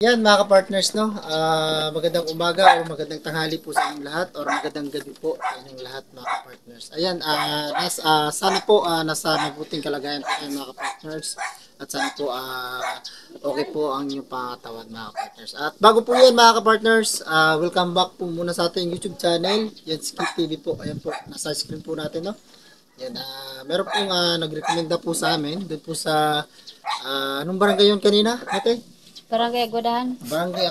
Yan mga ka-partners, no? Magandang umaga o magandang tanghali po sa inyong lahat or magandang gabi po sa inyong lahat mga ka-partners. Ayan, sana po nasa mabuting kalagayan po kayo mga ka-partners at sana po okay po ang inyong pangatawan mga ka-partners. At bago po yan mga ka-partners, welcome back po muna sa ating YouTube channel. Yan, Skip TV po. Ayan po, nasa screen po natin, no? Yan, meron pong nagrekomenda po sa amin doon po sa anong barangay yun kanina? Okay? Barangay Agudahan. Barangay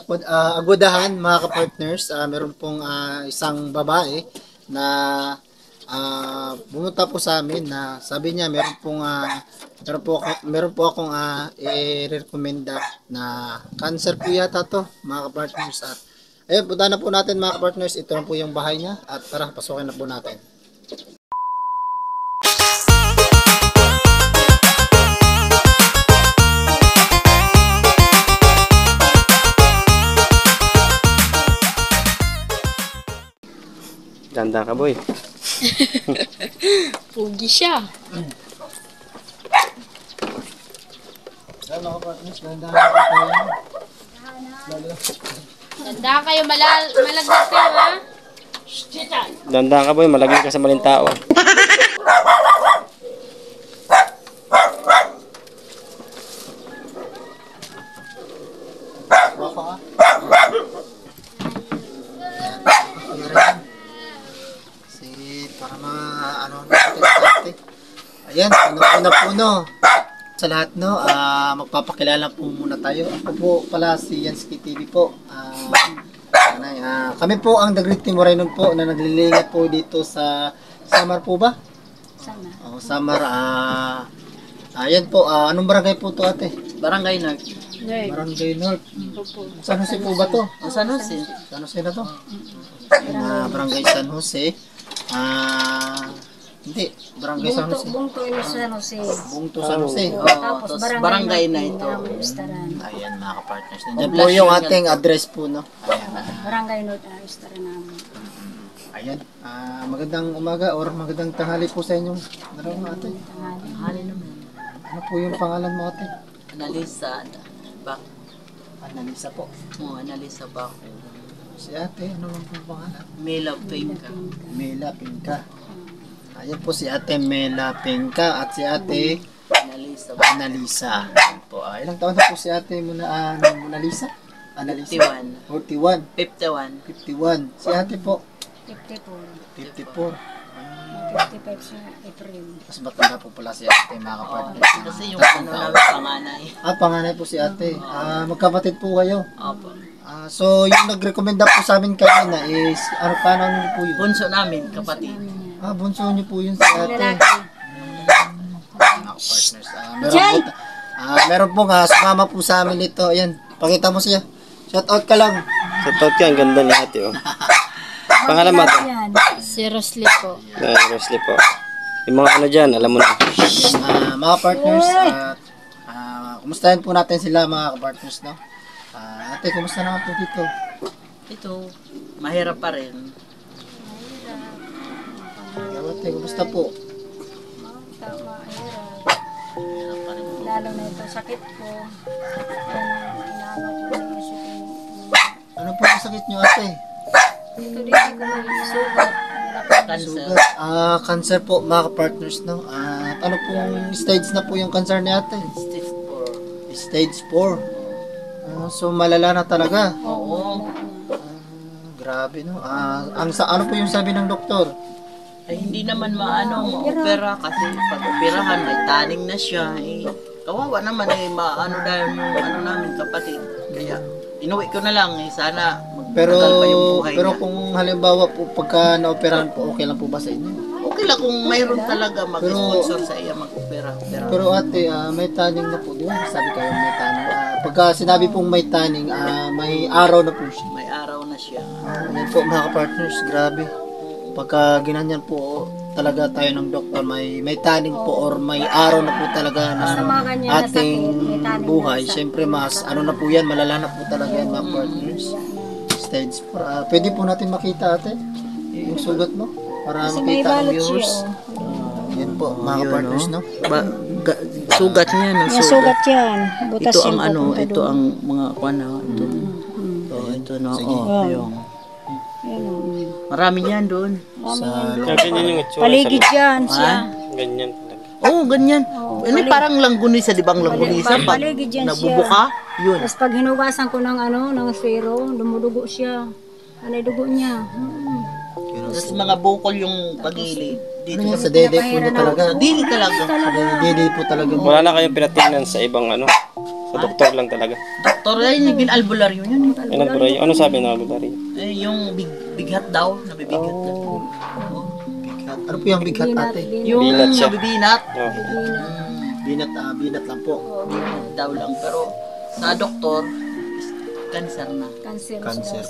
Agudahan, mga ka-partners, meron pong isang babae na bumunta po sa amin na sabi niya meron po akong i-recommenda na cancer po yata to mga ka-partners. At ayun, punta na po natin mga ka-partners, ito na po yung bahay niya at tara, pasukin na po natin. Ganda ka, boy. Pugi siya. Ayan mga ka-partners, ganda na po tayo. Ganda kayo, malaglag kayo ha. Ganda ka, boy. Malagyan ka sa maling tao. Baka ka? Para natin. Ayan, una po no. Sa lahat no, magpapakilala po muna tayo. Ako po pala si Yansky TV po. Kami po ang The Great Team Moreno po na naglilingat po dito sa Samar po ba? Sana. Oh, Samar. Ayan po, anong barangay po to ate? Barangay North. Barangay North. Opo. San Jose po ba to? San Jose. San Jose na to? Barangay San Jose. Hindi, Barangay San Jose. Bungto yung San Jose. Bungto San Jose. Tapos barangay na ito. Ayan mga ka-partners. Nandiyan po yung ating address po, no? Ayan. Barangay North ang restaurant namin. Ayan. Magandang umaga or magandang tanghali po sa inyong dalawa ate. Hali naman. Ano po yung pangalan mo ate? Analisa. Bak. Annalisa po. Analisa Bak. Si ate, ano lang po pangalan? Mela Pinka. Mela Pinka. Ayan po si ate Mela Pinka at si ate Analisa. Annalisa. Ayan po. Ilang taon na po si ate Mona Lisa? Annalisa? 51. 41. 51. 51. Si ate po? 54. 54. 55 sa April. Mas matanda po pala si ate mga kapatid. Kasi yung ano namin panganay. Panganay po si ate. Magkapatid po kayo. Opo. So yung nagrekomenda po sa amin kanina is, paano niyo po yun? Bunso namin, kapatid. Bunso niyo po yun si ate. Lalaki. Mga partners. Meron po sumama po sa amin ito. Ayan, pakita mo siya. Shout out ka lang. Sa tot ka, ang ganda ni ate, oh. Pangalan mo ito? Si Rosly po. Rosly po. Yung mga ano dyan, alam mo na. Mga partners, kumustahin po natin sila mga partners, no? Ate, kumusta naman po dito? Ito, mahirap pa rin. Ate, kumusta po? Mahirap pa rin. Lalo na ito, sakit ko. Inaano ko na yung sakit. Ano po ang sakit nyo ate? Ito din ko may sugat. Cancer. Cancer po mga partners, no? Ano pong stage na po yung cancer ni ate? Stage 4. Stage 4. So malala na talaga. Oo. Grabe, no? Ano po yung sabi ng doktor? Ay, hindi naman ma-opera kasi pag operahan, may taning na siya. Kawawa naman maano dahil yung namin kapatid. Kaya, inuwi ko na lang sana magtagal pa yung buhay pero niya. kung halimbawa po pagka na-operahan po, okay lang po ba sa inyo? Okay lang kung mayroon talaga mag-sponsor sa iya mag-opera. Pero ate, may taning na po, di ba? Sabi kayo may taning. Pagka sinabi pong may taning, may araw na po siya. May araw na siya. Yan po mga partners, grabe. Pagka ginanyan po talaga tayo ng doktor, may taning po or may araw na po talaga na ating buhay. Siyempre mas ano na po yan, malala na po talaga yan mga partners. Stage 4. Pwede po natin makita ate yung sugat mo para Kasi may makita ang balot viewers. siya, Yan po, mga Yun, partners, no? Sugat niya, no? May sugat yan. Butas Ito yan ang ano, papunta ito doon. ang mga kuwan na. Ito. Ito no. Sige. Oh, yung. Yan, oh. Marami yan doon. Sa Ganyan yung itsura Paligid yan siya. Ganyan talaga. Oo, ganyan. Ano, parang langgunisa, di ba ang langgunisa? Pag Paligid yan nabubuka, yun. Tapos pag hinugasan ko ng ng sero, dumudugo siya. Ano yung dugo niya? Tapos mga bukol yung pagilid. Dito ano yan, sa dede po niya talaga. Dili talaga. Sa dede po talaga. Wala na kayong pinatingnan sa ibang ano. Sa doktor lang talaga. Doktor, ay yung albularyo yun. Ay, nagburay. Ano sabi ng albularyo? Eh, yung bighat daw, nabibigat na. Ano po yung bighat ate? Yung Binat siya. nabibinat, Oh. Binat lang po. binat daw lang. Pero sa doktor, cancer na. Cancer. Cancer.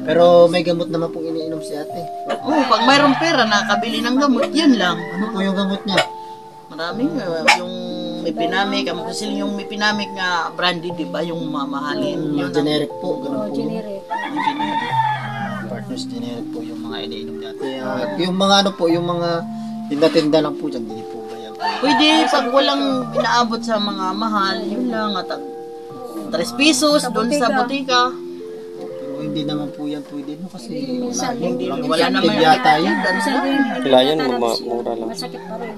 Pero may gamot naman pong iniinom si ate. Oo, pag mayroong pera, nakabili ng gamot, yun lang. Ano po yung gamot niya? Maraming yung may pinamik, ang kasi yung may pinamik nga branded, di ba? Yung mamahalin. Yung generic po, ganun po. Generic. Yung generic. Partners generic po yung mga iniinom dati. Yung mga ano po, yung mga tinda-tinda lang po dyan, hindi po ba yan? Pwede, pag walang inaabot sa mga mahal, yun lang. At 3 pesos doon sa butika. Pero hindi naman po yan pwede, no? Kasi Hindi, walang wala naman effective yata yun. Minsan din, Sila yan, mura lang. masakit pa rin.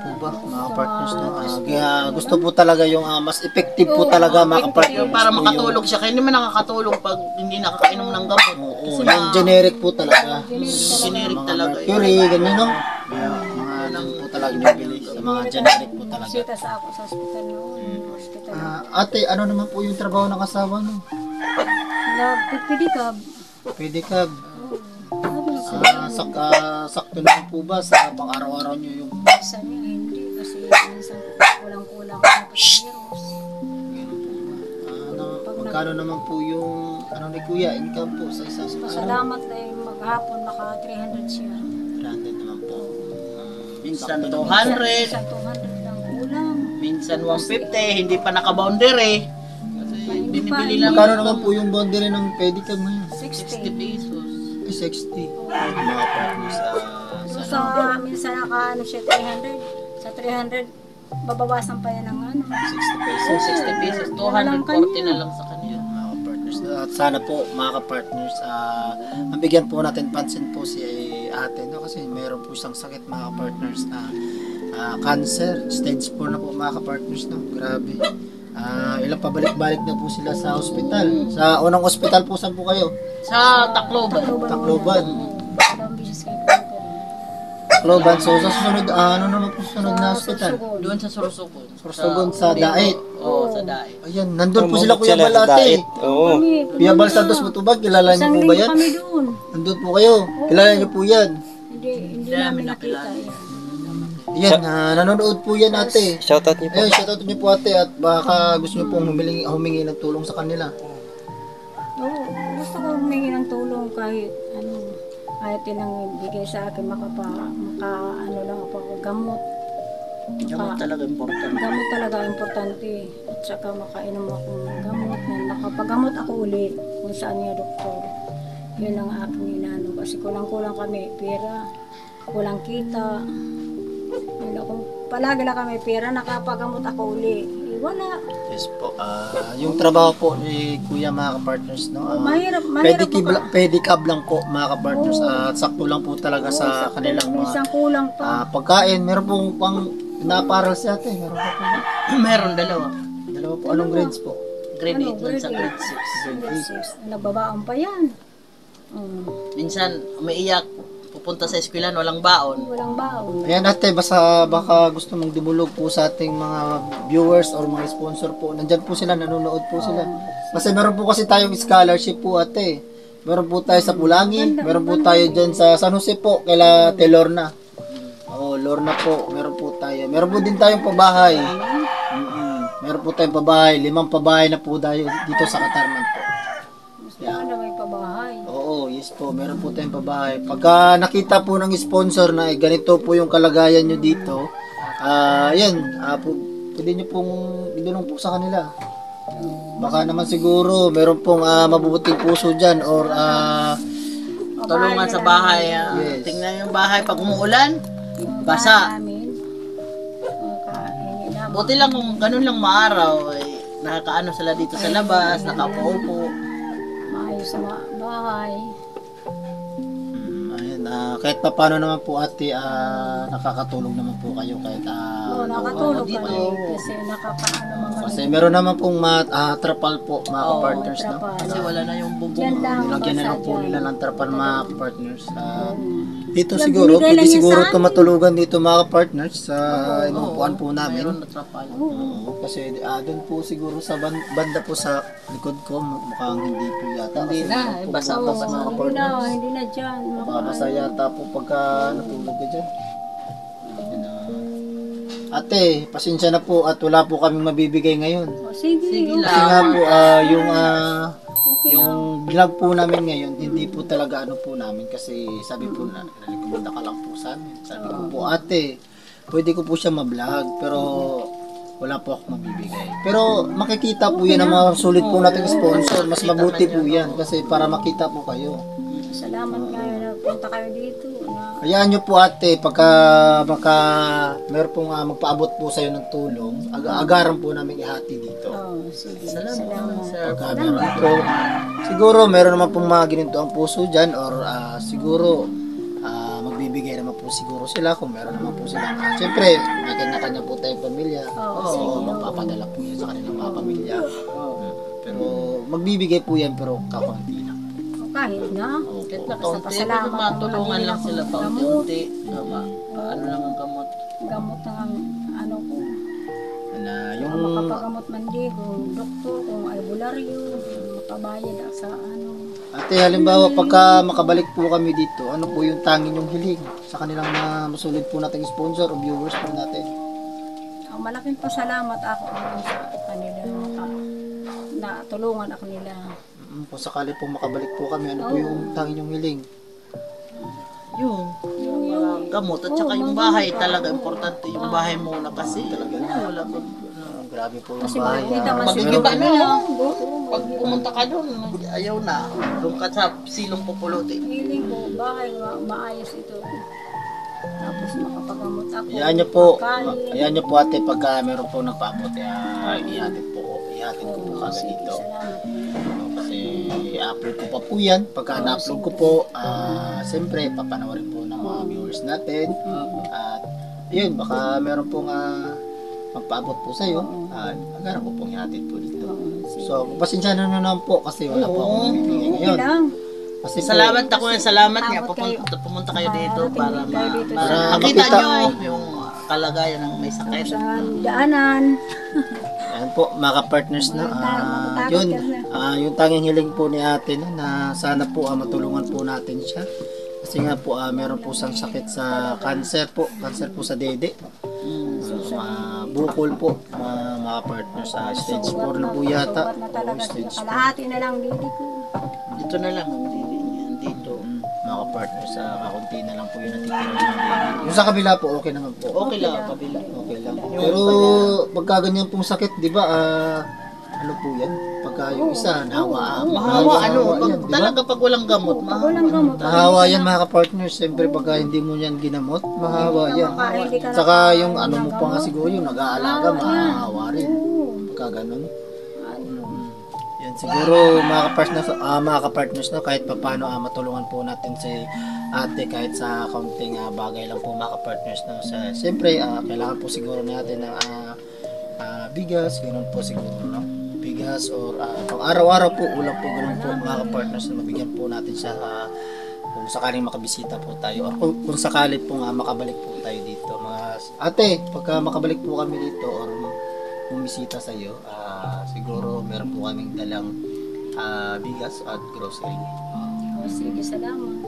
Po ba, mga partners, no? Kaya gusto po talaga yung mas effective po talaga, mga partners. Para makatulog siya. Kaya hindi man nakakatulog pag hindi nakakainom ng gamot. Oo, yung generic po talaga. Generic Mga talaga yun. Mercury, ganyan, no? Mga ano po talaga bibili sa mga generic po talaga. Sita sa ako sa hospital noon. Hospital. Ate, ano naman po yung trabaho ng asawa, no? Nagpipidikab. Pwede ka, sakto naman po ba sa pang-araw-araw nyo yung Minsan niya hindi kasi minsan kulang-kulang ang virus. magkano naman po yung ano ni Kuya, income po sa isang araw? Salamat dahil maghapon naka 300 siya. 300 naman po. Minsan Sakto 200, Minsan 200 lang kulang. minsan 150, hindi pa naka-boundary. Kasi binibili lang Magkano naman po yung boundary ng pedicab ngayon? 60 60. pesos. Ay, 60. Mga partners So, minsan naka siya 300. Sa 300, babawasan pa yan ng 60 pesos. 60 pesos, 240 na lang sa kanila. Mga partners. At sana po mga ka-partners, mabigyan po natin pansin po si ate, no? Kasi meron po isang sakit mga ka-partners na cancer, stage 4 na po mga ka-partners, no? Grabe. Ilang pabalik-balik na po sila sa hospital. Sa unang hospital po, saan po kayo? Sa Tacloban. Tacloban. Dalawang bisis kayo pumunta rin. Tacloban. So sa susunod, ano naman po susunod na hospital? Doon sa Sorsogon. Sorsogon sa Dait. Oo, sa Dait. Ayan, nandun po sila Umabot Kuya sila sa Balate. diet. Oo. Kuya Bal Santos Matubag, kilala niyo Isang po ba linggo yan? kami doon. Nandun po kayo. Kilala niyo po yan. Hindi namin namin nakilala. nakita yan. Yan, nanonood po yan ate. Shoutout niyo po. Ayun, shoutout niyo po ate at baka gusto niyo pong humingi ng tulong sa kanila. Oo, gusto ko humingi ng tulong kahit kahit ilang bigay sa akin maka lang ako gamot. Gamot talaga important. Gamot talaga importante. At saka makainom ako ng gamot na nakapaggamot ako uli kung saan niya doktor. Yun ang aking inano. Kasi kulang-kulang kami pera, kulang kita. Yun ako, palagi lang kami pera, nakapagamot ako uli. Wala. Yes po. Yung trabaho po ni Kuya mga ka-partners, no? Mahirap Pedicab lang po mga ka-partners. At sakto lang po talaga sa kanilang minsan mga kulang pa. pagkain. Meron pong pang pinaparal si ate. Meron po po. Meron dalawa. Dalawa po. Anong grades po? Grade 8 lang sa grade 6. Nagbabaon pa yan. Minsan, umiiyak, pupunta sa eskwelahan, walang baon. Walang baon. Ayan ate, baka gusto mong dumulog po sa ating mga viewers or mga sponsor po. Nandyan po sila, nanonood po sila. Kasi meron po kasi tayong scholarship po ate. Meron po tayo sa Pulangi, meron po tayo dyan sa San Jose po, kaila Te Lorna. Oo, Lorna po, meron po tayo. Meron po din tayong pabahay. Meron po tayong pabahay, 5 pabahay na po tayo dito sa Katarman po. Ano may pabahay? Oo, yes po. Meron po tayong pabahay. Pagka nakita po ng sponsor na ganito po yung kalagayan nyo dito, pwede nyo pong idulong po sa kanila. Baka naman siguro meron pong mabubuting puso dyan or tulungan sa bahay. Yes. Tingnan yung bahay pag umuulan, basa. Namin. Hindi na. Buti lang kung ganun lang maaraw, nakakaano sila dito sa labas, nakapaupo. Maayos sa bahay. Ayun, kahit pa paano naman po ate, nakakatulong naman po kayo kahit Oo, nakatulog dito. kami. Kasi nakakaano mga kasi meron naman pong trapal po mga Oo, partners no. trapal. Kasi wala na yung bubong. Diyan lang. Nilagyan na lang basa po dyan. nila ng trapal mga partners. Dito Yan, siguro, binigay pwede lang yan siguro sa amin. tumatulugan dito mga partners sa inuupuan po namin. Meron na trapal. Oo, kasi doon po siguro sa banda po sa likod ko, mukhang hindi po yata. Hindi Kasi na, mukhang po basa butas, pa mga Hindi na, partners. hindi na dyan. Baka basa yata po pagka natulog ka dyan. Yun, ate, pasensya na po at wala po kaming mabibigay ngayon. Sige, Sige okay. Kasi nga po, yung Okay lang. yung vlog po namin ngayon, hindi po talaga ano po namin kasi sabi po na nalikomenda ka lang po sa amin. Sabi ko po, ate, pwede ko po siya ma-vlog pero wala po ako mabibigay. Pero makikita po yan ang mga sulit po nating sponsor. Mas mabuti po yan kasi para makita po kayo. Salamat nga na punta kayo dito. Hayaan nyo po ate, pagka meron pong magpaabot po sa'yo ng tulong, agaran po namin ihati dito. Sige. Salamat, sir. Pagka meron po, siguro meron naman pong mga ginito ang puso dyan or siguro magbibigay naman po siguro sila kung meron naman po sila. Siyempre, may kanya-kanya po tayong pamilya. Oo, magpapadala po yan sa kanilang mga pamilya. Pero magbibigay po yan pero kakunti lang. Kahit na. Kahit na kaunti, Pasalamat matulungan lang sila pa unti-unti. Ano lang ang gamot. Gamot ng ano ko. Na yung Makapagamot man di kung doktor, kung albularyo, makabayad sa ano. ate, halimbawa pagka makabalik po kami dito, ano po yung tanging yung hiling sa kanilang mga masulid po nating sponsor o viewers po natin? Ang malaking pasalamat ako sa kanila na tulungan ako nila. Kung sakali po makabalik po kami, ano po yung tanging yung hiling? Yung gamot at saka yung bahay talaga importante yung bahay muna kasi wala ko Grabe po yung Kasi bahay. makikita man magigiba siguro na nila. pag pumunta ka doon ayaw na doon ka sa silong pupulutin. Feeling ko, bahay maayos ito. Tapos makapagamot ako. Ayan nyo po, Kain. ayan nyo po ate, pagka meron po nagpaabot, ihatid ko po kagad dito. Salamat. Kasi i-upload ko pa po yan. Pagka na-upload ko po, siyempre, papanawarin po ng mga viewers natin. At yun, baka meron pong magpaabot po sa'yo. Agaran ko pong ihatid po dito. So, pasensya na naman po kasi wala po akong bibigay Okay ngayon. lang. Kasi po, Salamat ako ng salamat nga Salamat kayo. pumunta kayo dito para Para makita makita nyo yung kalagayan ng may sakit. Sa daanan. ayan po, mga partners na. Matatakot Yun, ka yung tanging hiling po ni ate na sana po matulungan po natin siya. Kasi nga po, meron po siyang sakit sa cancer po sa dede. Bukol po, mga partners sa stage 4 na po yata. Sugat na talaga. Stage 4. Kalahati na lang dito ko. Dito na lang ang dito. Mga partners, kakunti na lang po yung natitira ng dede. Yung sa kabila po, okay naman po. Okay lang kabila. Okay lang. Pero pagka ganyan pong sakit, di ba, ano po yan? Pagka yung isa, nahawa. Mahawa yan, pag, di ba? talaga pag walang gamot, Walang gamot. Nahawa yan mga ka-partners. Siyempre pagka hindi mo yan ginamot, mahawa yan. Hindi ka Saka yung ano mo pa nga siguro yung nag-aalaga, mahawa rin. Pagka ganun. Yan siguro mga ka-partners na kahit pa paano matulungan po natin si ate kahit sa kaunting bagay lang po mga ka-partners na. Siyempre kailangan po siguro natin ng bigas, ganun po siguro, no? Bigas or pang araw-araw po, ulam po, ganun po mga ka-partners na mabigyan po natin siya kung sakaling makabisita po tayo or kung sakali po makabalik po tayo dito. Ate, pagka makabalik po kami dito or bumisita sa iyo, siguro meron po kaming dalang bigas at grocery. Sige, salamat.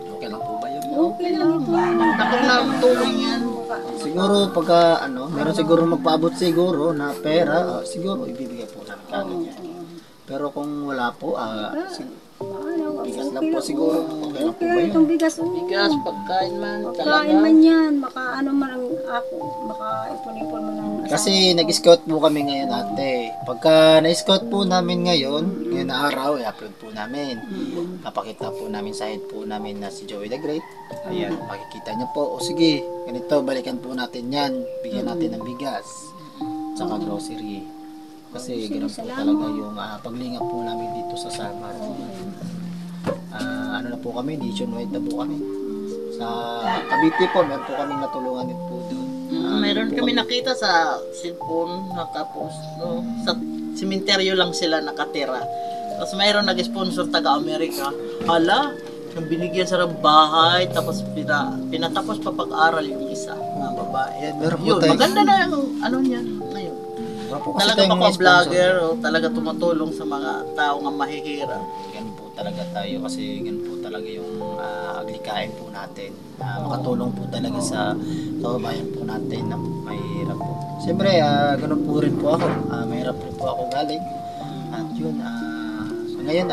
Okay lang po ba yun? Okay lang ito. Takot na tulong yan. Siguro pagka meron siguro magpaabot siguro na pera, siguro ibibigay po namin kagad yan. Pero kung wala po, bigas lang po okay siguro. Okay lang po ba yun? Itong bigas, Bigas, pagkain man, Kain talaga. man yan, ano man ang ako, ipon-ipon mo ng asawa. Kasi nag-scout po kami ngayon ate. Pagka na-scout po namin ngayon na araw, i-upload po namin. Papakita po namin sa head po namin na si Joey the Great. Ayan, makikita niya po. O sige, ganito, balikan po natin yan. Bigyan natin ng bigas. Tsaka grocery. Kasi ganun po talaga yung paglingap po namin dito sa Samar. Ano na po kami, nationwide na po kami. Sa Cavite po, meron po kami natulungan din po doon. Meron kami nakita sa cellphone, tapos no, sa simenteryo lang sila nakatira. Tapos mayroon nag-sponsor taga-Amerika. Hala, yung binigyan sa bahay, tapos pinatapos pa pag-aral yung isa, mga babae. Ayan, meron po Yun, tayo. maganda na yung ano niya ngayon. Meron po kasi Talaga tayong mga sponsor. vlogger, o talaga tumutulong sa mga tao nga mahihirap. Ganun po talaga tayo kasi ganun po talaga yung aglikain po natin. Makatulong po talaga sa kababayan po natin na mahirap po. Siyempre, ganun po rin po ako. Mahirap rin po ako galing. At yun, so ngayon,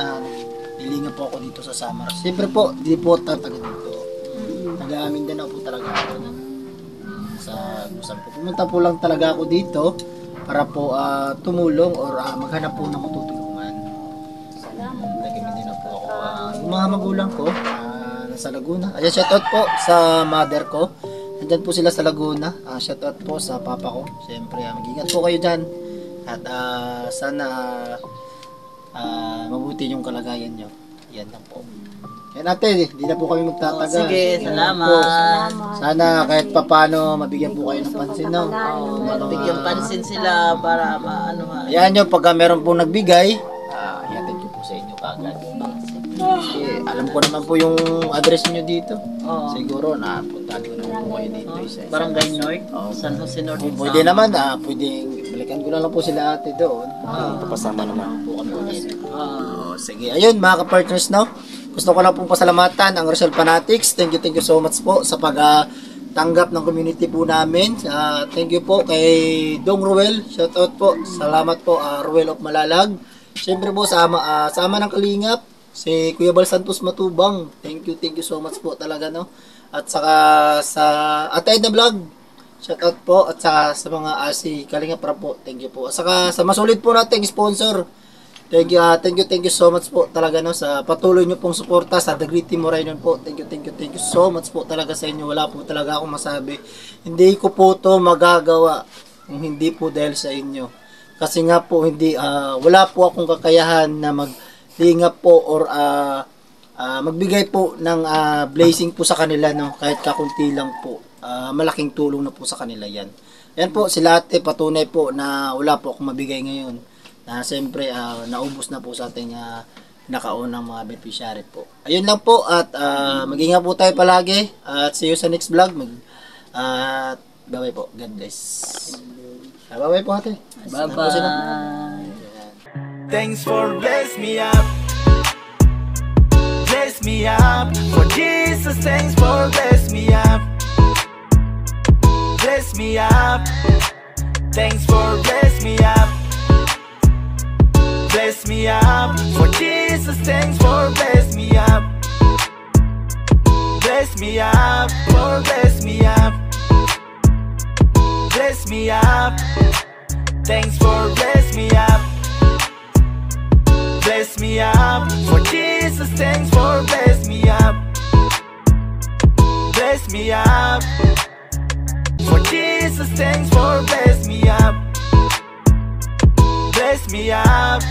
nilingan po ako dito sa Samar. Siyempre po, di po tatagal dito. Nag-aamin din ako po talaga ako sa Busan po. Pumunta po lang talaga ako dito para po tumulong or maghanap po ng matutulungan. Naging din na po ako. Yung mga magulang ko, nasa Laguna. Ayan, shoutout po sa mother ko. Nandyan po sila sa Laguna. Shoutout po sa papa ko. Siyempre, mag-ingat po kayo dyan. At sana mabuti yung kalagayan nyo. Yan lang po. Yan ate, hindi na po kami magtatagal. Sige, Yan salamat. po. Sana kahit papano mabigyan po kayo ng pansin. No? Bigyan pansin sila para maano ha. Ayan nyo, pagka meron pong nagbigay, ihatid ko po sa inyo kagad. Kasi alam ko naman po yung address nyo dito. Oo. Siguro napuntahan ko naman po kayo dito. Isa-isa. Barangay North, San Jose North. Kung pwede naman, pwedeng balikan ko na lang po sila ate doon. Papasama naman. Po kami ulit. Ah. Sige, ayun mga ka-partners, no? Gusto ko lang pong pasalamatan ang Rizal Fanatics. Thank you so much po sa pag-tanggap ng community po namin. Thank you po kay Dong Ruel. Shout out po. Salamat po, Ruel of Malalag. Siyempre po, sama ng Kalingap. Si Kuya Bal Santos Matubang. Thank you so much po talaga, no? At saka sa Atay na Vlog. Shout out po. At saka sa mga si Kalingap Rap po. Thank you po. At saka sa masulit po nating sponsor. Thank you so much po talaga, no, sa patuloy nyo pong suporta sa The Great Team Morainon po. Thank you so much po talaga sa inyo. Wala po talaga akong masabi. Hindi ko po to magagawa kung hindi po dahil sa inyo. Kasi nga po wala po akong kakayahan na maglingap po or magbigay po ng blessing po sa kanila, no, kahit kakunti lang po. Malaking tulong na po sa kanila yan. Yan po, sila ate patunay po na wala po akong mabigay ngayon. Na siyempre naubos na po sa ating nakaunang mga beneficiary po. Ayun lang po at mag-ingat po tayo palagi at see you sa next vlog. Bye-bye po. God bless. Bye-bye po ate. Bye-bye. Thanks for bless me up. Bless me up. For Jesus, thanks for bless me up. Bless me up. Thanks for bless me up. Bless me up. For Jesus, thanks for bless me up. Bless me up. For bless me up. Bless me up. Thanks for bless me up. Bless me up. For Jesus, thanks for bless me up. Bless me up. For Jesus, thanks for bless me up. Bless me up.